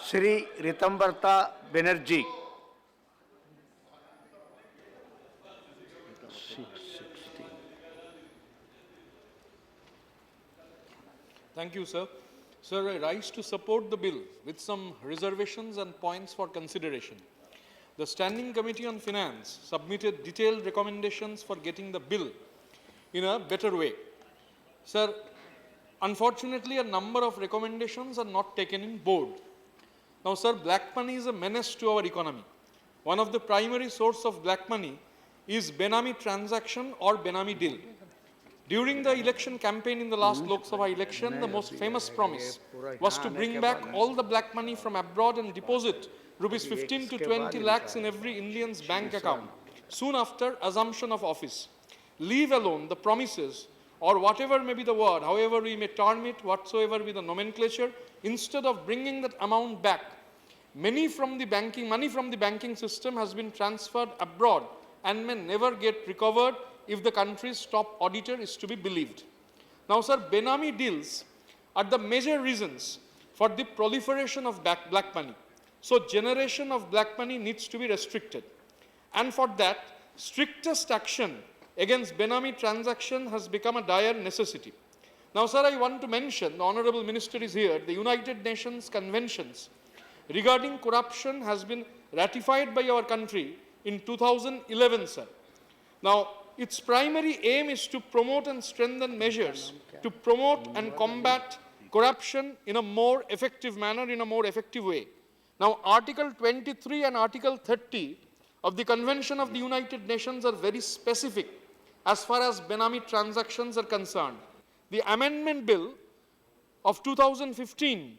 Shri Ritabrata Banerjee. Thank you, sir. Sir, I rise to support the bill with some reservations and points for consideration. The Standing Committee on Finance submitted detailed recommendations for getting the bill in a better way. Sir, unfortunately, a number of recommendations are not taken in board. Now, sir, black money is a menace to our economy. One of the primary sources of black money is Benami transaction or Benami deal. During the election campaign in the last Lok Sabha election, the most famous promise was to bring back all the black money from abroad and deposit rupees 15 to 20 lakhs in every Indian's bank account soon after assumption of office. Leave alone the promises or whatever may be the word, however we may term it, whatsoever be the nomenclature, instead of bringing that amount back, money from the banking system has been transferred abroad and may never get recovered if the country's top auditor is to be believed. Now, sir, Benami deals are the major reasons for the proliferation of black money. So, generation of black money needs to be restricted. And for that, strictest action against Benami transaction has become a dire necessity. Now, sir, I want to mention, the Honorable Minister is here, the United Nations Conventions regarding corruption has been ratified by our country in 2011, sir. Now, its primary aim is to promote and strengthen measures to promote and combat corruption in a more effective manner, in a more effective way. Now, Article 23 and Article 30 of the Convention of the United Nations are very specific as far as Benami transactions are concerned. The Amendment Bill of 2015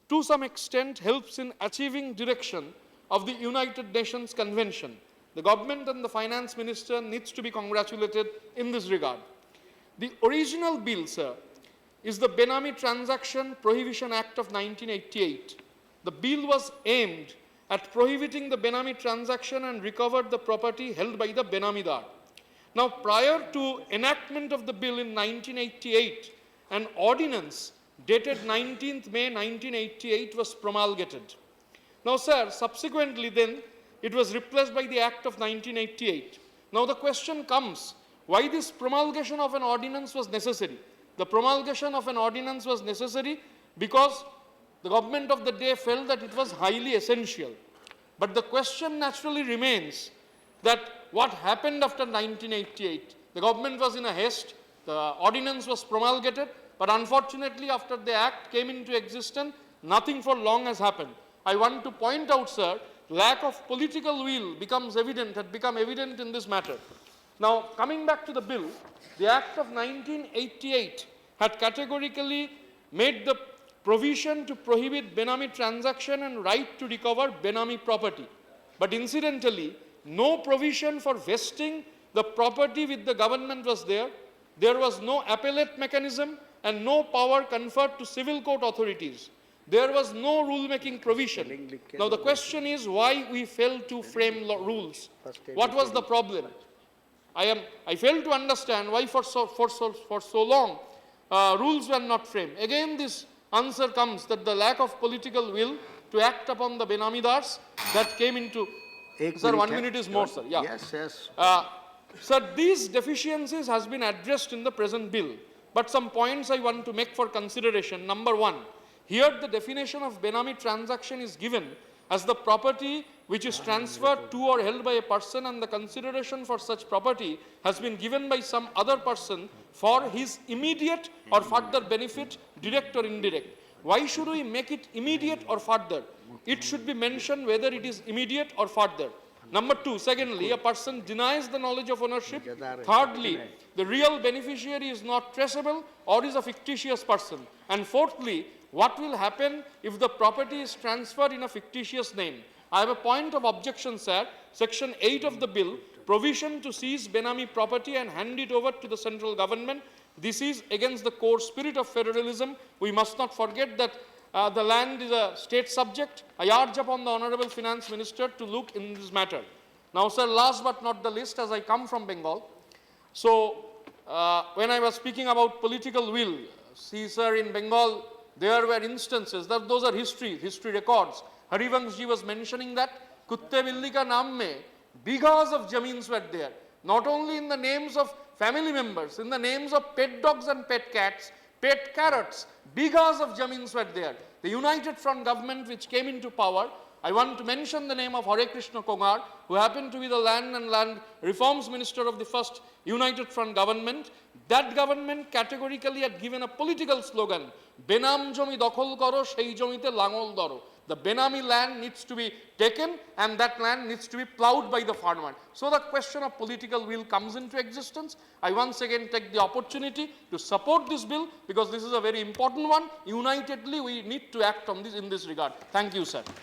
to some extent helps in achieving direction of the United Nations Convention. The government and the finance minister needs to be congratulated in this regard. The original bill, sir, is the Benami Transaction Prohibition Act of 1988. The bill was aimed at prohibiting the Benami transaction and recovered the property held by the Benamidar. Now, prior to enactment of the bill in 1988, an ordinance dated 19th May 1988 was promulgated. Now, sir, subsequently then, it was replaced by the Act of 1988. Now the question comes, why this promulgation of an ordinance was necessary? The promulgation of an ordinance was necessary because the government of the day felt that it was highly essential. But the question naturally remains that what happened after 1988? The government was in a haste, the ordinance was promulgated, but unfortunately after the Act came into existence, nothing for long has happened. I want to point out, sir, lack of political will had become evident in this matter. Now, coming back to the bill, the Act of 1988 had categorically made the provision to prohibit Benami transaction and right to recover Benami property. But incidentally, no provision for vesting the property with the government was there. There was no appellate mechanism and no power conferred to civil court authorities. There was no rule-making provision. Now, the question is why we failed to frame rules. What was the problem? I failed to understand why for so long rules were not framed. Again, this answer comes that the lack of political will to act upon the Benamidars that came into... Sir, 1 minute is more, sir. Yeah. Yes, yes. Sir, these deficiencies has been addressed in the present bill. But some points I want to make for consideration. Number one, here the definition of Benami transaction is given as the property which is transferred to or held by a person, and the consideration for such property has been given by some other person for his immediate or further benefit, direct or indirect. Why should we make it immediate or further? It should be mentioned whether it is immediate or further. Number two, secondly, a person denies the knowledge of ownership. Thirdly, the real beneficiary is not traceable or is a fictitious person. And fourthly, what will happen if the property is transferred in a fictitious name? I have a point of objection, sir. Section 8 of the bill, provision to seize Benami property and hand it over to the central government. This is against the core spirit of federalism. We must not forget that the land is a state subject. I urge upon the Honorable Finance Minister to look in this matter. Now, sir, last but not the least, as I come from Bengal, so when I was speaking about political will, see, sir, in Bengal, there were instances, that those are history records. Harivanshji was mentioning that Kutte Billi ka naam mein bighas of zamins were there. Not only in the names of family members, in the names of pet dogs and pet cats, pet carrots, bighas of zamins were there. The United Front government which came into power, I want to mention the name of Hare Krishna Kongar, who happened to be the Land and Land Reforms Minister of the first United Front government. That government categorically had given a political slogan, Benam jomi dokhol koro, shei jomite langol doro. The Benami land needs to be taken and that land needs to be plowed by the farmer. So the question of political will comes into existence. I once again take the opportunity to support this bill because this is a very important one. Unitedly, we need to act on this in this regard. Thank you, sir.